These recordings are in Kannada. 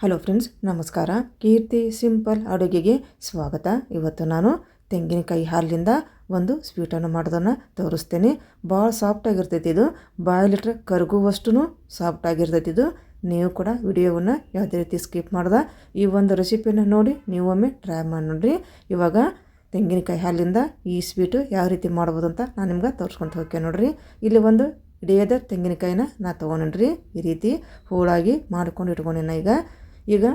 ಹಲೋ ಫ್ರೆಂಡ್ಸ್, ನಮಸ್ಕಾರ. ಕೀರ್ತಿ ಸಿಂಪಲ್ ಅಡುಗೆಗೆ ಸ್ವಾಗತ. ಇವತ್ತು ನಾನು ತೆಂಗಿನಕಾಯಿ ಹಾಲಿನಿಂದ ಒಂದು ಸ್ವೀಟನ್ನು ಮಾಡೋದನ್ನು ತೋರಿಸ್ತೇನೆ. ಭಾಳ ಸಾಫ್ಟಾಗಿರ್ತೈತಿ ಇದು. ಬಾಯಲ್ಲಿಟ್ರೆ ಕರಗುವಷ್ಟು ಸಾಫ್ಟಾಗಿರ್ತೈತಿ ಇದು. ನೀವು ಕೂಡ ವಿಡಿಯೋವನ್ನು ಯಾವುದೇ ರೀತಿ ಸ್ಕಿಪ್ ಮಾಡ್ದೆ ಈ ಒಂದು ರೆಸಿಪಿಯನ್ನು ನೋಡಿ ನೀವು ಒಮ್ಮೆ ಟ್ರೈ ಮಾಡಿ ನೋಡಿರಿ. ಇವಾಗ ತೆಂಗಿನಕಾಯಿ ಹಾಲಿನಿಂದ ಈ ಸ್ವೀಟು ಯಾವ ರೀತಿ ಮಾಡ್ಬೋದು ಅಂತ ನಾನು ನಿಮ್ಗೆ ತೋರಿಸ್ಕೊಂತ ಹೋಗ್ತೇನೆ ನೋಡಿರಿ. ಇಲ್ಲಿ ಒಂದು ಹಿಡಿಯದ ತೆಂಗಿನಕಾಯಿನ ನಾನು ತೊಗೊಂಡ್ರಿ. ಈ ರೀತಿ ಹೋಳಾಗಿ ಮಾಡ್ಕೊಂಡು ಇಟ್ಕೊಂಡಿನ. ಈಗ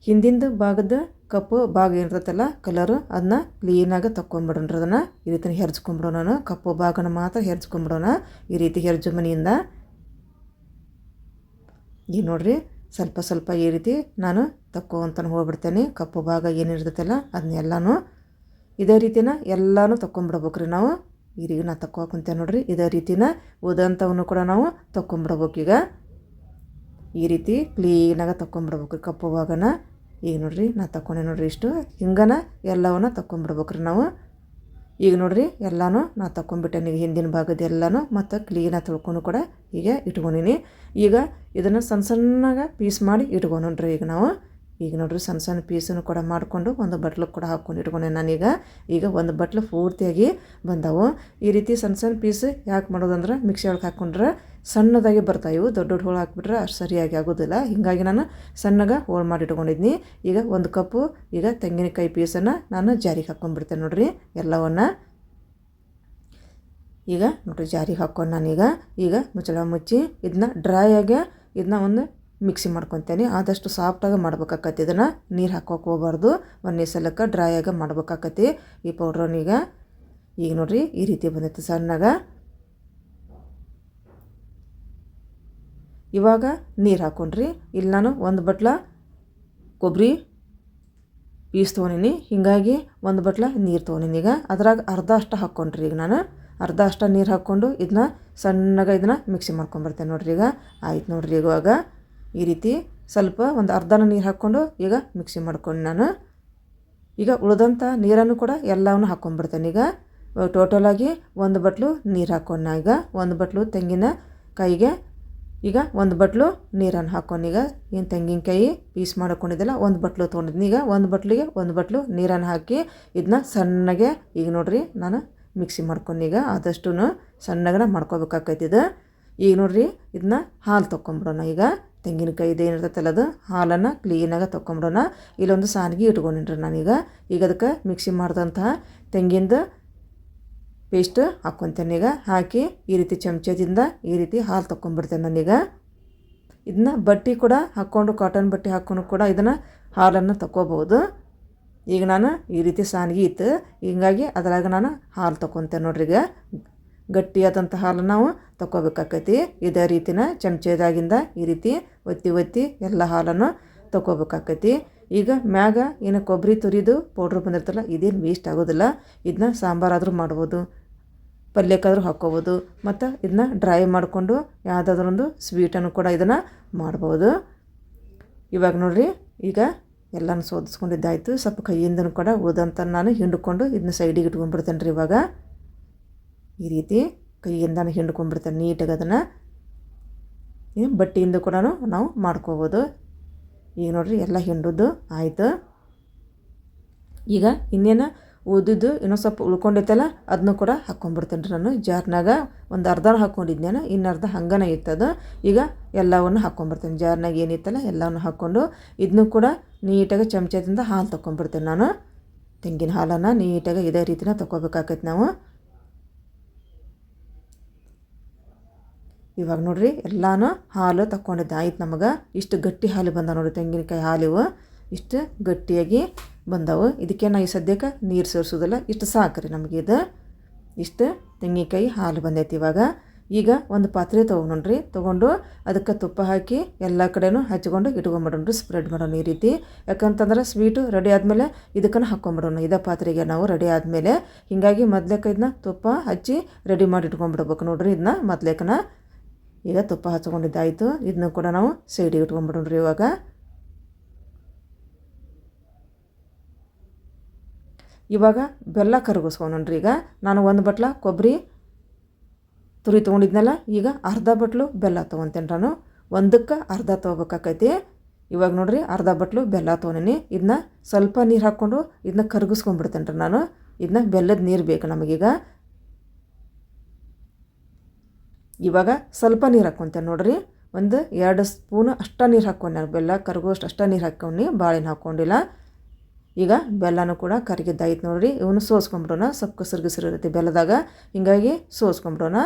ಹಿಂದಿಂದ ಭಾಗದ ಕಪ್ಪು ಭಾಗ ಏನಿರ್ತೈತಲ್ಲ ಕಲರು, ಅದನ್ನ ಕ್ಲೀನಾಗಿ ತಕ್ಕೊಂಬಿಡೋಣ್ರಿ. ಅದನ್ನು ಈ ರೀತಿ ಹೆರ್ಚ್ಕೊಂಬಿಡೋಣ. ನಾನು ಕಪ್ಪು ಭಾಗನ ಮಾತ್ರ ಹೆರ್ಚ್ಕೊಂಬಿಡೋಣ. ಈ ರೀತಿ ಹೆರ್ಜು ಮನೆಯಿಂದ ಈಗ ನೋಡಿರಿ, ಸ್ವಲ್ಪ ಸ್ವಲ್ಪ ಈ ರೀತಿ ನಾನು ತಕ್ಕೊಂತಾನೆ ಹೋಗ್ಬಿಡ್ತೇನೆ. ಕಪ್ಪು ಭಾಗ ಏನಿರ್ತೈತಲ್ಲ ಅದನ್ನೆಲ್ಲನೂ ಇದೇ ರೀತಿನ ಎಲ್ಲನೂ ತಕ್ಕೊಂಬಿಡ್ಬೇಕ್ರಿ ನಾವು. ಈಗ ನಾನು ತಕ್ಕೊಕೊಂತೇನೆ ನೋಡಿರಿ. ಇದೇ ರೀತಿನ ಉದಂಥವನ್ನು ಕೂಡ ನಾವು ತಕ್ಕೊಂಬಿಡ್ಬೇಕು. ಈ ರೀತಿ ಕ್ಲೀನಾಗಿ ತಕ್ಕೊಂಬಿಡ್ಬೇಕ್ರಿ ಕಪ್ಪು ಭಾಗನ. ಈಗ ನೋಡಿರಿ ನಾನು ತಕ್ಕೊಂಡೆ ನೋಡಿರಿ. ಇಷ್ಟು ಹಿಂಗನ ಎಲ್ಲವನ್ನ ತಕ್ಕೊಂಬಿಡ್ಬೇಕ್ರಿ ನಾವು. ಈಗ ನೋಡಿರಿ ಎಲ್ಲನೂ ನಾನು ತಕ್ಕೊಂಬಿಟ್ಟೆ. ಹಿಂದಿನ ಭಾಗದ ಎಲ್ಲನೂ ಮತ್ತು ಕ್ಲೀನಾಗಿ ತೊಳ್ಕೊಂಡು ಕೂಡ ಈಗ ಇಟ್ಕೊಂಡಿನಿ. ಈಗ ಇದನ್ನು ಸಣ್ಣ ಸಣ್ಣಗೆ ಪೀಸ್ ಮಾಡಿ ಇಟ್ಕೊಂಡ್ರಿ. ಈಗ ನೋಡಿರಿ ಸಣ್ಣ ಸಣ್ಣ ಪೀಸನ್ನು ಕೂಡ ಮಾಡಿಕೊಂಡು ಒಂದು ಬಟ್ಲಿಗೆ ಕೂಡ ಹಾಕ್ಕೊಂಡು ಇಟ್ಕೊಂಡೆ ನಾನೀಗ. ಈಗ ಒಂದು ಬಟ್ಲು ಪೂರ್ತಿಯಾಗಿ ಬಂದವು. ಈ ರೀತಿ ಸಣ್ಣ ಸಣ್ಣ ಪೀಸ್ ಯಾಕೆ ಮಾಡೋದಂದ್ರೆ ಮಿಕ್ಸಿ ಒಳಗೆ ಹಾಕ್ಕೊಂಡ್ರೆ ಸಣ್ಣದಾಗಿ ಬರ್ತಾವೆ. ಇವು ದೊಡ್ಡ ದೊಡ್ಡ ಹೋಳು ಹಾಕ್ಬಿಟ್ರೆ ಅಷ್ಟು ಸರಿಯಾಗಿ ಆಗೋದಿಲ್ಲ. ಹೀಗಾಗಿ ನಾನು ಸಣ್ಣಗೆ ಹೋಳು ಮಾಡಿ ಇಟ್ಕೊಂಡಿದ್ನಿ. ಈಗ ಒಂದು ಕಪ್ಪು ಈಗ ತೆಂಗಿನಕಾಯಿ ಪೀಸನ್ನು ನಾನು ಜಾರಿಗೆ ಹಾಕ್ಕೊಂಡ್ಬಿಡ್ತೇನೆ ನೋಡಿರಿ ಎಲ್ಲವನ್ನು. ಈಗ ನೋಡಿರಿ ಜಾರಿಗೆ ಹಾಕ್ಕೊಂಡು ನಾನೀಗ ಮುಚ್ಚಳ ಮುಚ್ಚಿ ಇದನ್ನ ಡ್ರೈ ಆಗಿ ಇದನ್ನ ಒಂದು ಮಿಕ್ಸಿ ಮಾಡ್ಕೊತೇನೆ. ಆದಷ್ಟು ಸಾಫ್ಟಾಗಿ ಮಾಡ್ಬೇಕಾಕತಿ. ಇದನ್ನು ನೀರು ಹಾಕೋಕೆ ಹೋಗ್ಬಾರ್ದು. ಒಂದೇ ಸಲಕ್ಕೆ ಡ್ರೈ ಆಗಿ ಮಾಡ್ಬೇಕಾಕತಿ ಈ ಪೌಡ್ರನ್ನೀಗ. ಈಗ ನೋಡಿರಿ ಈ ರೀತಿ ಬಂದೈತೆ ಸಣ್ಣಗೆ. ಇವಾಗ ನೀರು ಹಾಕ್ಕೊಂಡ್ರಿ. ಇಲ್ಲಿ ನಾನು ಒಂದು ಬಟ್ಲ ಕೊಬ್ಬರಿ ಪೀಸ್ ತೊಗೊಂಡಿನಿ. ಹೀಗಾಗಿ ಒಂದು ಬಟ್ಲ ನೀರು ತೊಗೊಂಡಿನಿ. ಈಗ ಅದ್ರಾಗ ಅರ್ಧ ಅಷ್ಟು ಹಾಕ್ಕೊಂಡ್ರಿ. ಈಗ ನಾನು ಅರ್ಧ ಅಷ್ಟು ನೀರು ಹಾಕ್ಕೊಂಡು ಇದನ್ನ ಸಣ್ಣಗೆ ಇದನ್ನು ಮಿಕ್ಸಿ ಮಾಡ್ಕೊಂಬರ್ತೇನೆ ನೋಡ್ರಿ. ಈಗ ಆಯ್ತು ನೋಡ್ರಿ. ಇವಾಗ ಈ ರೀತಿ ಸ್ವಲ್ಪ ಒಂದು ಅರ್ಧನ ನೀರು ಹಾಕ್ಕೊಂಡು ಈಗ ಮಿಕ್ಸಿ ಮಾಡ್ಕೊಂಡು ನಾನು ಈಗ ಉಳಿದಂಥ ನೀರನ್ನು ಕೂಡ ಎಲ್ಲವನ್ನು ಹಾಕ್ಕೊಂಡ್ಬಿಡ್ತೇನೆ. ಈಗ ಟೋಟಲಾಗಿ ಒಂದು ಬಟ್ಲು ನೀರು ಹಾಕ್ಕೊಂಡು ಈಗ ಒಂದು ಬಟ್ಲು ತೆಂಗಿನ ಕಾಯಿಗೆ ಈಗ ಒಂದು ಬಟ್ಲು ನೀರನ್ನು ಹಾಕ್ಕೊಂಡು ಈಗ ಏನು ತೆಂಗಿನಕಾಯಿ ಪೀಸ್ ಮಾಡ್ಕೊಂಡಿದ್ದೆಲ್ಲ ಒಂದು ಬಟ್ಲು ತೊಗೊಂಡಿದ್ದೀನಿ. ಈಗ ಒಂದು ಬಟ್ಲಿಗೆ ಒಂದು ಬಟ್ಲು ನೀರನ್ನು ಹಾಕಿ ಇದನ್ನ ಸಣ್ಣಗೆ ಈಗ ನೋಡಿರಿ ನಾನು ಮಿಕ್ಸಿ ಮಾಡ್ಕೊಂಡು ಈಗ ಆದಷ್ಟು ಸಣ್ಣಗೆ ಮಾಡ್ಕೋಬೇಕಾಕೈತಿದ್ದು. ಈಗ ನೋಡಿರಿ ಇದನ್ನ ಹಾಲು ತೊಗೊಂಬಿಡೋಣ. ಈಗ ತೆಂಗಿನಕಾಯಿ ಇದೇನಿರ್ತೈತಲ್ಲ ಅದು ಹಾಲನ್ನು ಕ್ಲೀನಾಗಿ ತೊಗೊಂಬಿಡೋಣ. ಇಲ್ಲೊಂದು ಸಾನಿಗೆ ಇಟ್ಕೊಂಡಿನ್ರಿ ನಾನೀಗ. ಈಗ ಅದಕ್ಕೆ ಮಿಕ್ಸಿ ಮಾಡಿದಂತಹ ತೆಂಗಿಂದು ಪೇಸ್ಟ್ ಹಾಕ್ಕೊತೇನೆ. ಈಗ ಹಾಕಿ ಈ ರೀತಿ ಚಮಚದಿಂದ ಈ ರೀತಿ ಹಾಲು ತೊಗೊಂಬಿಡ್ತೇನೆ ನಾನೀಗ. ಇದನ್ನ ಬಟ್ಟೆ ಕೂಡ ಹಾಕ್ಕೊಂಡು ಕಾಟನ್ ಬಟ್ಟೆ ಹಾಕ್ಕೊಂಡು ಕೂಡ ಇದನ್ನು ಹಾಲನ್ನು ತೊಗೋಬೋದು. ಈಗ ನಾನು ಈ ರೀತಿ ಸಾನಿಗೆ ಇತ್ತು, ಹೀಗಾಗಿ ಅದ್ರಾಗ ನಾನು ಹಾಲು ತೊಗೊತೇನೆ ನೋಡ್ರಿ. ಈಗ ಗಟ್ಟಿಯಾದಂಥ ಹಾಲು ನಾವು ತೊಗೋಬೇಕಾಕೈತಿ. ಇದೇ ರೀತಿನ ಚಮಚದಾಗಿಂದ ಈ ರೀತಿ ಒತ್ತಿ ಒತ್ತಿ ಎಲ್ಲ ಹಾಲನ್ನು ತೊಗೋಬೇಕಾಕೈತಿ. ಈಗ ಮ್ಯಾಗ ಏನು ಕೊಬ್ಬರಿ ತುರಿದು ಪೌಡ್ರ್ ಬಂದಿರ್ತಲ್ಲ ಇದೇನು ವೇಸ್ಟ್ ಆಗೋದಿಲ್ಲ. ಇದನ್ನ ಸಾಂಬಾರಾದರೂ ಮಾಡ್ಬೋದು, ಪಲ್ಯಕ್ಕಾದರೂ ಹಾಕ್ಕೋಬೋದು, ಮತ್ತು ಇದನ್ನ ಡ್ರೈ ಮಾಡಿಕೊಂಡು ಯಾವುದಾದ್ರೊಂದು ಸ್ವೀಟನ್ನು ಕೂಡ ಇದನ್ನು ಮಾಡ್ಬೋದು. ಇವಾಗ ನೋಡಿರಿ ಈಗ ಎಲ್ಲನೂ ಸೋದಿಸ್ಕೊಂಡಿದ್ದಾಯಿತು. ಸ್ವಲ್ಪ ಕೈಯಿಂದನೂ ಕೂಡ ಉಳಿದಂತ ನಾನು ಹಿಂಡ್ಕೊಂಡು ಇದನ್ನ ಸೈಡಿಗೆ ಇಟ್ಕೊಂಡ್ಬಿಡ್ತೇನೆ ರೀ. ಇವಾಗ ಈ ರೀತಿ ಕೈಯಿಂದನೂ ಹಿಂಡ್ಕೊಂಡ್ಬಿಡ್ತೇನೆ ನೀಟಾಗಿ. ಅದನ್ನು ಬಟ್ಟೆಯಿಂದ ಕೂಡ ನಾವು ಮಾಡ್ಕೋಬೋದು. ಈಗ ನೋಡಿರಿ ಎಲ್ಲ ಹಿಂಡೋದು ಆಯಿತು. ಈಗ ಇನ್ನೇನು ಉದಿದ್ದು ಇನ್ನೊಂದು ಸ್ವಲ್ಪ ಉಳ್ಕೊಂಡೈತಲ್ಲ ಅದನ್ನು ಕೂಡ ಹಾಕ್ಕೊಂಡ್ಬಿಡ್ತೇನೆ ರೀ ನಾನು. ಜಾರ್ನಾಗ ಒಂದು ಅರ್ಧನ ಹಾಕ್ಕೊಂಡಿದ್ನೇನು, ಇನ್ನರ್ಧ ಹಂಗನೇ ಇರ್ತದೆ. ಈಗ ಎಲ್ಲವನ್ನು ಹಾಕ್ಕೊಂಡ್ಬಿಡ್ತೇನೆ. ಜಾರ್ನಾಗ ಏನಿತ್ತಲ್ಲ ಎಲ್ಲವನ್ನು ಹಾಕ್ಕೊಂಡು ಇದನ್ನು ಕೂಡ ನೀಟಾಗಿ ಚಮಚದಿಂದ ಹಾಲು ತೊಗೊಂಡ್ಬಿಡ್ತೇನೆ ನಾನು. ತೆಂಗಿನ ಹಾಲನ್ನು ನೀಟಾಗಿ ಇದೇ ರೀತಿನ ತೊಗೋಬೇಕಾಕೈತೆ ನಾವು. ಇವಾಗ ನೋಡಿರಿ ಎಲ್ಲನೂ ಹಾಲು ತಗೊಂಡಿದ್ದೆ ಆಯ್ತು ನಮಗೆ. ಇಷ್ಟು ಗಟ್ಟಿ ಹಾಲು ಬಂದ ನೋಡಿರಿ ತೆಂಗಿನಕಾಯಿ ಹಾಲಿವು. ಇಷ್ಟು ಗಟ್ಟಿಯಾಗಿ ಬಂದವು. ಇದಕ್ಕೆ ನಾ ಈ ಸದ್ಯಕ್ಕೆ ನೀರು ಸೇರಿಸೋದಿಲ್ಲ, ಇಷ್ಟು ಸಾಕ್ರಿ ನಮಗೆ. ಇದು ಇಷ್ಟು ತೆಂಗಿನಕಾಯಿ ಹಾಲು ಬಂದೈತಿ. ಈಗ ಒಂದು ಪಾತ್ರೆ ತೊಗೊಂಡ್ರಿ. ತೊಗೊಂಡು ಅದಕ್ಕೆ ತುಪ್ಪ ಹಾಕಿ ಎಲ್ಲ ಕಡೆನೂ ಹಚ್ಕೊಂಡು ಇಟ್ಕೊಂಬಿಡೋಣ್ರಿ. ಸ್ಪ್ರೆಡ್ ಮಾಡೋಣ ಈ ರೀತಿ. ಯಾಕಂತಂದ್ರೆ ಸ್ವೀಟು ರೆಡಿ ಆದಮೇಲೆ ಇದಕ್ಕನ್ನು ಹಾಕ್ಕೊಂಬಿಡೋಣ ಇದೇ ಪಾತ್ರೆಗೆ ನಾವು ರೆಡಿ ಆದಮೇಲೆ. ಹೀಗಾಗಿ ಮೊದ್ಲೇಕ ಇದನ್ನ ತುಪ್ಪ ಹಚ್ಚಿ ರೆಡಿ ಮಾಡಿ ಇಟ್ಕೊಂಡ್ಬಿಡ್ಬೇಕು ನೋಡ್ರಿ. ಇದನ್ನ ಮೊದ್ಲೇಕನ ಈಗ ತುಪ್ಪ ಹಚ್ಕೊಂಡಿದ್ದಾಯಿತು. ಇದನ್ನು ಕೂಡ ನಾವು ಸೈಡಿಗೆ ಇಟ್ಕೊಂಡ್ಬಿಡೋಣ್ರಿ. ಇವಾಗ ಬೆಲ್ಲ ಕರಗಿಸ್ಕೊಂಡ್ರಿ. ಈಗ ನಾನು ಒಂದು ಬಟ್ಲ ಕೊಬ್ಬರಿ ತುರಿ ತೊಗೊಂಡಿದ್ನಲ್ಲ, ಈಗ ಅರ್ಧ ಬಟ್ಲು ಬೆಲ್ಲ ತೊಗೊತೇನೆ ನಾನು. ಒಂದಕ್ಕೆ ಅರ್ಧ ತೊಗೋಬೇಕಾಕೈತಿ. ಇವಾಗ ನೋಡಿರಿ ಅರ್ಧ ಬಟ್ಲು ಬೆಲ್ಲ ತೊಗೊಂಡಿನಿ. ಇದನ್ನ ಸ್ವಲ್ಪ ನೀರು ಹಾಕ್ಕೊಂಡು ಇದನ್ನ ಕರಗಿಸ್ಕೊಂಡ್ಬಿಡ್ತೇನೆ ರೀ ನಾನು. ಇದನ್ನ ಬೆಲ್ಲದ ನೀರು ಬೇಕು ನಮಗೀಗ. ಇವಾಗ ಸ್ವಲ್ಪ ನೀರು ಹಾಕ್ಕೊತೇನೆ ನೋಡಿರಿ. ಒಂದು 2 ಸ್ಪೂನು ಅಷ್ಟು ನೀರು ಹಾಕ್ಕೊಂಡು ನಾನು ಬೆಲ್ಲ ಕರಗೋಷ್ಟು ಅಷ್ಟು ನೀರು ಹಾಕ್ಕೊಂಡು ಬಾಳೆಹಣ್ಣು ಹಾಕ್ಕೊಂಡಿಲ್ಲ. ಈಗ ಬೆಲ್ಲನೂ ಕೂಡ ಕರಗಿದ್ದಾಯ್ತು ನೋಡಿರಿ. ಇವನು ಸೋಸ್ಕೊಂಬಿಡೋಣ. ಸ್ವಲ್ಪ ಕಸರು ಇರುತ್ತೆ ಬೆಲ್ಲದಾಗ, ಹೀಗಾಗಿ ಸೋಸ್ಕೊಂಬಿಡೋಣ.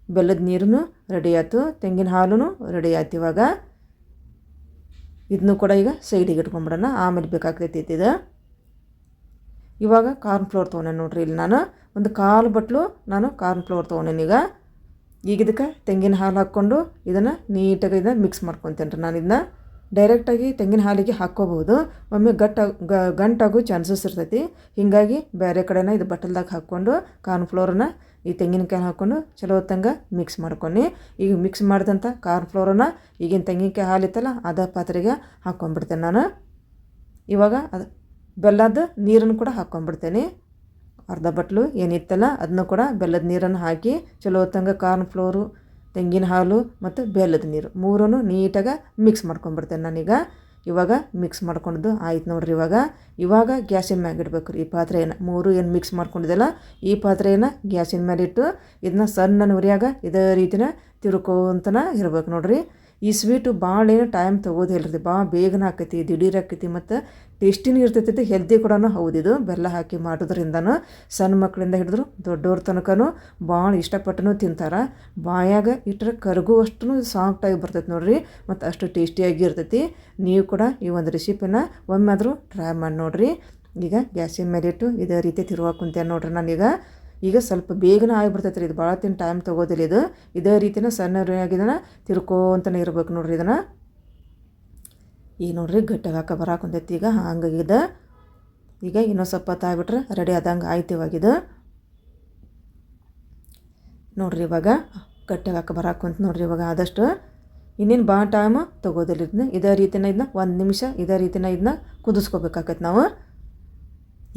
ಬೆಲ್ಲದ ನೀರು ರೆಡಿ ಆಯ್ತು, ತೆಂಗಿನ ಹಾಲು ರೆಡಿ ಆಯ್ತು. ಇವಾಗ ಇದನ್ನು ಕೂಡ ಈಗ ಸೈಡಿಗೆ ಇಟ್ಕೊಂಬಿಡೋಣ, ಆಮೇಲೆ ಬೇಕಾಗ್ತೈತಿ ಇದು. ಇವಾಗ ಕಾರ್ನ್ ಫ್ಲೋರ್ ತೊಗೊಂಡೆ ನೋಡಿರಿ. ಇಲ್ಲಿ ನಾನು ಒಂದು 1/4 ಬಟ್ಲು ಕಾರ್ನ್ ಫ್ಲೋರ್ ತೊಗೊಂಡೇನಿ. ಈಗ ಇದಕ್ಕೆ ತೆಂಗಿನ ಹಾಲು ಹಾಕ್ಕೊಂಡು ಇದನ್ನು ನೀಟಾಗಿ ಇದನ್ನು ಮಿಕ್ಸ್ ಮಾಡ್ಕೊತೇನೆ ರೀ. ನಾನು ಇದನ್ನ ಡೈರೆಕ್ಟಾಗಿ ತೆಂಗಿನ ಹಾಲಿಗೆ ಹಾಕ್ಕೋಬೋದು, ಒಮ್ಮೆ ಗಂಟಾಗೋ ಚಾನ್ಸಸ್ ಇರ್ತೈತಿ. ಹೀಗಾಗಿ ಬೇರೆ ಕಡೆನ ಇದು ಬಟ್ಟಲ್ದಾಗ ಹಾಕ್ಕೊಂಡು ಕಾರ್ನ್ ಫ್ಲೋರನ್ನ ಈ ತೆಂಗಿನಕಾಯಿ ಹಾಕ್ಕೊಂಡು ಚಲೋ ಹೊತ್ತಂಗೆ ಮಿಕ್ಸ್ ಮಾಡ್ಕೊಂಡು, ಈಗ ಮಿಕ್ಸ್ ಮಾಡಿದಂಥ ಕಾರ್ನ್ ಫ್ಲೋರನ್ನ ಈಗಿನ ತೆಂಗಿನಕಾಯಿ ಹಾಲಿತ್ತಲ್ಲ ಅದ ಪಾತ್ರೆಗೆ ಹಾಕ್ಕೊಂಡ್ಬಿಡ್ತೇನೆ ನಾನು. ಇವಾಗ ಅದು ಬೆಲ್ಲದ ನೀರನ್ನು ಕೂಡ ಹಾಕ್ಕೊಂಡ್ಬಿಡ್ತೇನೆ. ಅರ್ಧ ಬಟ್ಲು ಏನಿತ್ತಲ್ಲ ಅದನ್ನು ಕೂಡ ಬೆಲ್ಲದ ನೀರನ್ನು ಹಾಕಿ ಚಲೋ ಹೊತ್ತಂಗೆ ಕಾರ್ನ್ ಫ್ಲೋರು, ತೆಂಗಿನ ಹಾಲು ಮತ್ತು ಬೆಲ್ಲದ ನೀರು 3 ನೀಟಾಗಿ ಮಿಕ್ಸ್ ಮಾಡ್ಕೊಂಡ್ಬಿಡ್ತೇನೆ ನಾನೀಗ. ಇವಾಗ ಮಿಕ್ಸ್ ಮಾಡ್ಕೊಂಡು ಆಯ್ತು ನೋಡ್ರಿ. ಇವಾಗ ಗ್ಯಾಸಿನ ಮ್ಯಾಗ ಇಡಬೇಕು ರೀ ಈ ಪಾತ್ರೆಯನ್ನು. 3 ಏನು ಮಿಕ್ಸ್ ಮಾಡ್ಕೊಂಡಿದ್ದೆಲ್ಲ ಈ ಪಾತ್ರೆಯನ್ನು ಗ್ಯಾಸಿನ ಮೇಲೆ ಇಟ್ಟು ಇದನ್ನ ಸಣ್ಣ ಉರಿಯಾಗ ಇದೇ ರೀತಿನ ತಿರ್ಕೋಂತನ ಇರ್ಬೇಕು ನೋಡ್ರಿ. ಈ ಸ್ವೀಟು ಭಾಳ ಏನು ಟೈಮ್ ತೊಗೋದಿಲ್ಲ ರೀ, ಭಾಳ ಬೇಗನೆ ಆಕೈತಿ, ದಿಢೀರ್ ಆಕೈತಿ, ಮತ್ತು ಟೇಸ್ಟಿನೂ ಇರ್ತೈತಿ, ಹೆಲ್ದಿ ಕೂಡ ಹೌದಿದು. ಬೆಲ್ಲ ಹಾಕಿ ಮಾಡೋದ್ರಿಂದನೂ ಸಣ್ಣ ಮಕ್ಕಳಿಂದ ಹಿಡಿದ್ರು ದೊಡ್ಡವ್ರ ತನಕನೂ ಭಾಳ ಇಷ್ಟಪಟ್ಟು ತಿಂತಾರೆ. ಬಾಯಾಗ ಇಟ್ಟರೆ ಕರಗುವಷ್ಟು ಸಾಫ್ಟಾಗಿ ಬರ್ತೈತೆ ನೋಡ್ರಿ, ಮತ್ತು ಅಷ್ಟು ಟೇಸ್ಟಿಯಾಗಿ ಇರ್ತೈತಿ. ನೀವು ಕೂಡ ಈ ಒಂದು ರೆಸಿಪಿನ ಒಮ್ಮೆಯಾದರೂ ಟ್ರೈ ಮಾಡಿ ನೋಡಿರಿ. ಈಗ ಗ್ಯಾಸಿನ ಮೇಲೆ ಇಟ್ಟು ಇದೇ ರೀತಿ ತಿರುವಾಕುಂತೇನೆ ನೋಡ್ರಿ ನಾನೀಗ. ಈಗ ಸ್ವಲ್ಪ ಬೇಗನೆ ಆಗಿಬಿಡ್ತೈತೆ ರೀ, ಇದು ಭಾಳ ಟೈಮ್ ತೊಗೋದಿಲ್ಲ ಇದು. ಇದೇ ರೀತಿನ ಸಣ್ಣ ಉರಿಯಾಗಿದನ ತಿರ್ಕೋಂತನೇ ಇರ್ಬೇಕು ನೋಡ್ರಿ ಇದನ್ನು. ಈಗ ನೋಡ್ರಿ ಗಟ್ಟಿಗೆ ಬರಾಕುಂತೈತಿ ಈಗ ಹಂಗಾಗಿದೆ. ಈಗ ಇನ್ನೊಂದು ಸ್ವಲ್ಪ ಹೊತ್ತು ಆಗಿಬಿಟ್ರೆ ರೆಡಿ ಆದಂಗೆ ಆಯ್ತು. ಇವಾಗಿದು ನೋಡ್ರಿ ಇವಾಗ ಗಟ್ಟಿಗೆ ಬರಾಕುಂತ ನೋಡ್ರಿ. ಇವಾಗ ಆದಷ್ಟು ಇನ್ನೇನು ಭಾಳ ಟೈಮ್ ತೊಗೋದಿಲ್ಲ ಇದನ್ನ. ಇದೇ ರೀತಿನ ಇದನ್ನ 1 ನಿಮಿಷ ಇದೇ ರೀತಿನ ಇದನ್ನ ಕುದಿಸ್ಕೋಬೇಕಾಗತ್ತೆ ನಾವು.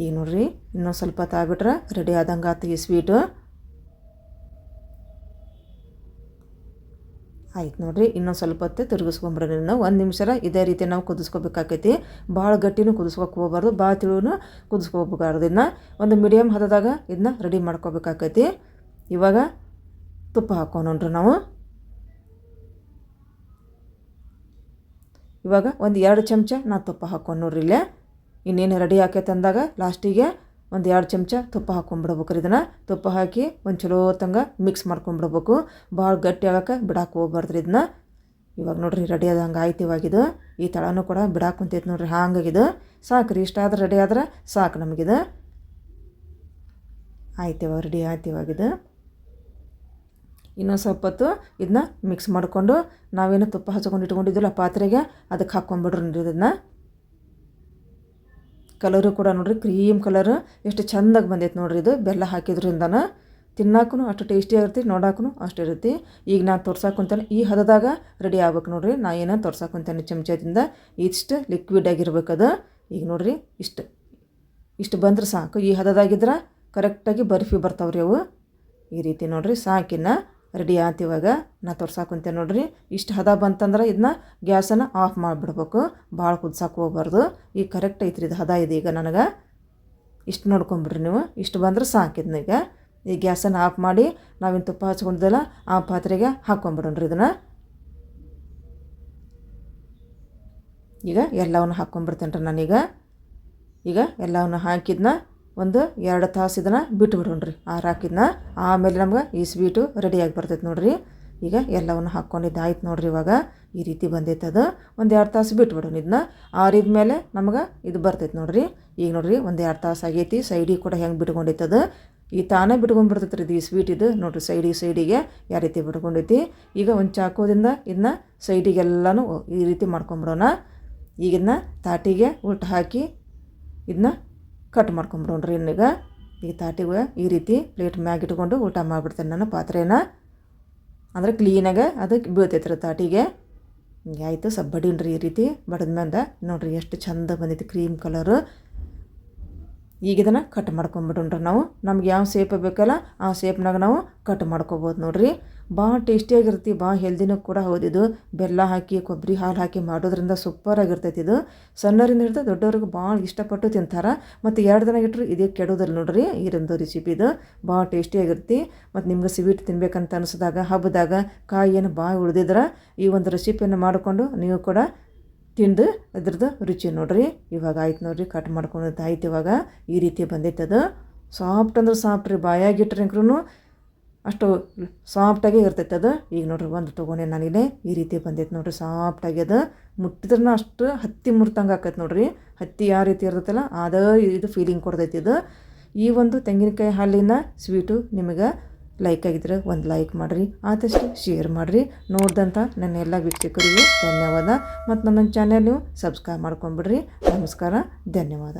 ಈಗ ನೋಡ್ರಿ ಇನ್ನೊಂದು ಸ್ವಲ್ಪ ಹೊತ್ತು ಆಗಿಬಿಟ್ರೆ ರೆಡಿ ಆದಂಗೆ ಆತು ಈ ಸ್ವೀಟು. ಆಯ್ತು ನೋಡಿರಿ, ಇನ್ನೊಂದು ಸ್ವಲ್ಪ ಹೊತ್ತು ತಿರುಗಿಸ್ಕೊಂಬಿಡ್ರಿ. 1 ನಿಮಿಷ ಇದೇ ರೀತಿ ನಾವು ಕುದಿಸ್ಕೋಬೇಕಾಕೈತಿ. ಭಾಳ ಗಟ್ಟಿನೂ ಕುದಿಸ್ಕೋಕೆ ಹೋಗ್ಬಾರ್ದು, ಭಾಳ ತಿಳಿನೂ ಕುದಿಸ್ಕೋಬೇಕಾರ್ದು. ಇದನ್ನ ಒಂದು ಮೀಡಿಯಮ್ ಹದದಾಗ ಇದನ್ನ ರೆಡಿ ಮಾಡ್ಕೋಬೇಕಾಕೈತಿ. ಇವಾಗ ತುಪ್ಪ ಹಾಕ್ಕೊಂಡ್ರಿ ನಾವು. ಇವಾಗ ಒಂದು 2 ಚಮಚ ನಾನು ತುಪ್ಪ ಹಾಕ್ಕೊಂಡು ನೋಡ್ರಿ ಇಲ್ಲೇ. ಇನ್ನೇನು ರೆಡಿ ಆಕೈತೆ ಅಂದಾಗ ಲಾಸ್ಟಿಗೆ ಒಂದು 2 ಚಮಚ ತುಪ್ಪ ಹಾಕ್ಕೊಂಬಿಡ್ಬೇಕು ರೀ. ಇದನ್ನು ತುಪ್ಪ ಹಾಕಿ ಒಂದು ಚಲೋ ಹೊತ್ತಂಗೆ ಮಿಕ್ಸ್ ಮಾಡ್ಕೊಂಬಿಡ್ಬೇಕು. ಭಾಳ ಗಟ್ಟಿ ಆಗಕ್ಕೆ ಬಿಡಾಕೆ ಹೋಗ್ಬಾರ್ದು ಇದನ್ನ. ಇವಾಗ ನೋಡ್ರಿ ರೆಡಿ ಆದಂಗೆ ಆಯ್ತು. ಇವಾಗಿದು ಈ ತಳನೂ ಕೂಡ ಬಿಡಾಕೆ ಕುಂತೈತೆ ನೋಡ್ರಿ. ಹಾಗಾಗಿದು ಸಾಕು ರೀ, ಇಷ್ಟಾದ್ರೆ ರೆಡಿ ಆದ್ರೆ ಸಾಕು ನಮಗಿದು. ಆಯ್ತು ಇವಾಗ ರೆಡಿ ಆಯ್ತು. ಇವಾಗಿದು ಇನ್ನೊಂದು ಸ್ವಲ್ಪ ಹೊತ್ತು ಇದನ್ನ ಮಿಕ್ಸ್ ಮಾಡಿಕೊಂಡು ನಾವೇನು ತುಪ್ಪ ಹಚ್ಕೊಂಡು ಇಟ್ಕೊಂಡಿದ್ದಿಲ್ಲ ಪಾತ್ರೆಗೆ ಅದಕ್ಕೆ ಹಾಕ್ಕೊಂಬಿಡ್ರಿ ಇದನ್ನು. ಕಲರು ಕೂಡ ನೋಡ್ರಿ ಕ್ರೀಮ್ ಕಲರ್ ಎಷ್ಟು ಚೆಂದಾಗಿ ಬಂದೈತೆ ನೋಡ್ರಿ. ಇದು ಬೆಲ್ಲ ಹಾಕಿದ್ರಿಂದನ ತಿನ್ನಕ್ಕೂ ಅಷ್ಟು ಟೇಸ್ಟಿಯಾಗಿರ್ತಿ, ನೋಡೋಕ್ಕೂ ಅಷ್ಟು ಇರುತ್ತೆ. ಈಗ ನಾನು ತೋರ್ಸಾಕೊಂತೇನೆ ಈ ಹದದಾಗ ರೆಡಿ ಆಗ್ಬೇಕು ನೋಡ್ರಿ. ನಾ ಏನೋ ತೋರ್ಸಾಕೊಂತೇನೆ ಚಮಚದಿಂದ ಇಷ್ಟು ಲಿಕ್ವಿಡ್ ಆಗಿರ್ಬೇಕದು. ಈಗ ನೋಡ್ರಿ ಇಷ್ಟು ಬಂದ್ರೆ ಸಾಕು. ಈ ಹದದಾಗಿದ್ರೆ ಕರೆಕ್ಟಾಗಿ ಬರ್ಫಿ ಬರ್ತಾವ್ರಿ ಅವು. ಈ ರೀತಿ ನೋಡ್ರಿ ಸಾಕಿನ್ನ ರೆಡಿ ಆಯ್ತು. ಇವಾಗ ನಾ ತೋರ್ಸಾಕೊಂತೇನೆ ನೋಡ್ರಿ. ಇಷ್ಟು ಹದ ಬಂತಂದ್ರೆ ಇದನ್ನ ಗ್ಯಾಸನ್ನು ಆಫ್ ಮಾಡಿಬಿಡ್ಬೇಕು, ಭಾಳ ಕುದ್ಸಕ್ಕೆ ಹೋಗ್ಬಾರ್ದು. ಈಗ ಕರೆಕ್ಟ್ ಐತ್ರಿ ಇದು ಹದ ಇದೆ. ಈಗ ನನಗೆ ಇಷ್ಟು ನೋಡ್ಕೊಂಬಿಡ್ರಿ ನೀವು. ಇಷ್ಟು ಬಂದ್ರೆ ಸಾಕಿದ್ನ ಈಗ ಈ ಗ್ಯಾಸನ್ನು ಆಫ್ ಮಾಡಿ ನಾವಿನ್ನು ತುಪ್ಪ ಹಚ್ಕೊಂಡಿದ್ದೆಲ್ಲ ಆ ಪಾತ್ರೆಗೆ ಹಾಕ್ಕೊಂಬಿಡೋಣ್ರಿ ಇದನ್ನು. ಈಗ ಎಲ್ಲವನ್ನು ಹಾಕ್ಕೊಂಬಿಡ್ತೇನೆ ರೀ ನಾನೀಗ. ಈಗ ಎಲ್ಲವನ್ನು ಹಾಕಿದ್ನ ಒಂದು 2 ತಾಸು ಇದನ್ನು ಬಿಟ್ಟು ಬಿಡೋಣ್ರಿ ಹಾಕಿದ್ನ. ಆಮೇಲೆ ನಮ್ಗೆ ಈ ಸ್ವೀಟು ರೆಡಿಯಾಗಿ ಬರ್ತೈತೆ ನೋಡ್ರಿ. ಈಗ ಎಲ್ಲವನ್ನು ಹಾಕ್ಕೊಂಡಿದ್ದಾಯ್ತು ನೋಡ್ರಿ. ಇವಾಗ ಈ ರೀತಿ ಬಂದೈತೆ ಅದು. ಒಂದು 2 ತಾಸು ಬಿಟ್ಟು ಬಿಡೋಣ ಇದನ್ನ. ಆರಿದ ಮೇಲೆ ನಮ್ಗೆ ಇದು ಬರ್ತೈತೆ ನೋಡ್ರಿ. ಈಗ ನೋಡ್ರಿ ಒಂದು 2 ತಾಸು ಆಗೈತಿ. ಸೈಡಿಗೆ ಕೂಡ ಹೆಂಗೆ ಬಿಟ್ಕೊಂಡೈತದು ಈ ತಾನೇ ಬಿಟ್ಕೊಂಡ್ಬಿಡ್ತೈತೆ ರೀ ಇದು ಈ ಸ್ವೀಟ್. ಇದು ನೋಡ್ರಿ ಸೈಡಿಗೆ ಯಾವ ರೀತಿ ಬಿಟ್ಕೊಂಡೈತಿ. ಈಗ ಒಂದು ಚಾಕೋದಿಂದ ಇದನ್ನ ಸೈಡಿಗೆಲ್ಲನೂ ಈ ರೀತಿ ಮಾಡ್ಕೊಂಬಿಡೋಣ. ಈಗ ಇದನ್ನ ತಾಟಿಗೆ ಉಲ್ಟು ಹಾಕಿ ಇದನ್ನ ಕಟ್ ಮಾಡ್ಕೊಂಬಿಡೋಣ್ರಿ. ಇನ್ನೀಗ ಈ ತಾಟಿಗೆ ಈ ರೀತಿ ಪ್ಲೇಟ್ ಮ್ಯಾಗ ಇಟ್ಕೊಂಡು ಊಟ ಮಾಡಿಬಿಡ್ತೇನೆ ನಾನು ಪಾತ್ರೆನ. ಅಂದರೆ ಕ್ಲೀನಾಗೆ ಅದಕ್ಕೆ ಬೀಳ್ತೈತೆ ರೀ ತಾಟಿಗೆ. ಹಿಂಗೆ ಆಯಿತು. ಸ್ವಲ್ಪ ಬಡೀನ್ರಿ ಈ ರೀತಿ ಬಡದ್ಮೇಲೆ ನೋಡ್ರಿ ಎಷ್ಟು ಚಂದ ಬಂದೈತಿ ಕ್ರೀಮ್ ಕಲರು. ಈಗ ಇದನ್ನು ಕಟ್ ಮಾಡ್ಕೊಂಬಿಡೋಣ್ರಿ ನಾವು ನಮ್ಗೆ ಯಾವ ಶೇಪ್ ಬೇಕಲ್ಲ ಆ ಶೇಪ್ನಾಗ ನಾವು ಕಟ್ ಮಾಡ್ಕೊಬೋದು ನೋಡಿರಿ. ಭಾಳ ಟೇಸ್ಟಿಯಾಗಿರ್ತಿ, ಭಾಳ ಹೆಲ್ದಿನೂ ಕೂಡ ಹೌದಿದು. ಬೆಲ್ಲ ಹಾಕಿ ಕೊಬ್ಬರಿ ಹಾಲು ಹಾಕಿ ಮಾಡೋದ್ರಿಂದ ಸೂಪರಾಗಿರ್ತೈತಿ ಇದು. ಸಣ್ಣರಿಂದ ಹಿಡಿದು ದೊಡ್ಡವ್ರಿಗೆ ಭಾಳ ಇಷ್ಟಪಟ್ಟು ತಿಂತಾರೆ. ಮತ್ತು 2 ದಿನ ಇಟ್ಟರು ಇದೇ ಕೆಡೋದಿಲ್ಲ ನೋಡ್ರಿ ಇದೊಂದು ರೆಸಿಪಿ. ಇದು ಭಾಳ ಟೇಸ್ಟಿಯಾಗಿರ್ತಿ. ಮತ್ತು ನಿಮ್ಗೆ ಸ್ವೀಟ್ ತಿನ್ಬೇಕಂತ ಅನಿಸಿದಾಗ ಹಬ್ಬದಾಗ ಕಾಯಿ ಏನು ಭಾಳ ಉಳಿದಿದ್ರೆ ಈ ಒಂದು ರೆಸಿಪಿಯನ್ನು ಮಾಡಿಕೊಂಡು ನೀವು ಕೂಡ ತಿಂದು ಅದ್ರದ್ದು ರುಚಿ ನೋಡ್ರಿ. ಇವಾಗ ಆಯ್ತು ನೋಡ್ರಿ, ಕಟ್ ಮಾಡ್ಕೊಂಡು ಆಯ್ತು. ಇವಾಗ ಈ ರೀತಿ ಬಂದೈತೆ ಅದು. ಸಾಫ್ಟ್ ಅಂದ್ರೆ ಸಾಫ್ಟ್ ರೀ, ಬಾಯಾಗಿಟ್ರಿಂಕ್ರೂ ಅಷ್ಟು ಸಾಫ್ಟಾಗೇ ಇರ್ತೈತೆ ಅದು. ಈಗ ನೋಡ್ರಿ ಒಂದು ತೊಗೊಂಡೆ ನಾನಿಲ್ಲೇ ಈ ರೀತಿ ಬಂದೈತೆ ನೋಡ್ರಿ, ಸಾಫ್ಟಾಗಿ ಅದು. ಮುಟ್ಟಿದ್ರೂ ಅಷ್ಟು ಹತ್ತಿ ಮುರ್ತಂಗೆ ಆಕೈತೆ ನೋಡ್ರಿ. ಹತ್ತಿ ಯಾವ ರೀತಿ ಇರ್ತೈತಲ್ಲ ಅದೇ ಇದು ಫೀಲಿಂಗ್ ಕೊಡ್ತೈತಿ ಇದು. ಈ ಒಂದು ತೆಂಗಿನಕಾಯಿ ಹಾಲಿನ ಸ್ವೀಟು ನಿಮಗೆ ಲೈಕ್ ಆಗಿದ್ರೆ ಒಂದು ಲೈಕ್ ಮಾಡಿರಿ, ಆದಷ್ಟು ಶೇರ್ ಮಾಡಿರಿ. ನೋಡಿದಂಥ ನನ್ನ ಎಲ್ಲ ವೀಕ್ಷಕರಿಗೂ ಧನ್ಯವಾದ. ಮತ್ತು ನಮ್ಮ ಚಾನೆಲ್ ನೀವು ಸಬ್ಸ್ಕ್ರೈಬ್ ಮಾಡ್ಕೊಂಬಿಡ್ರಿ. ನಮಸ್ಕಾರ, ಧನ್ಯವಾದ.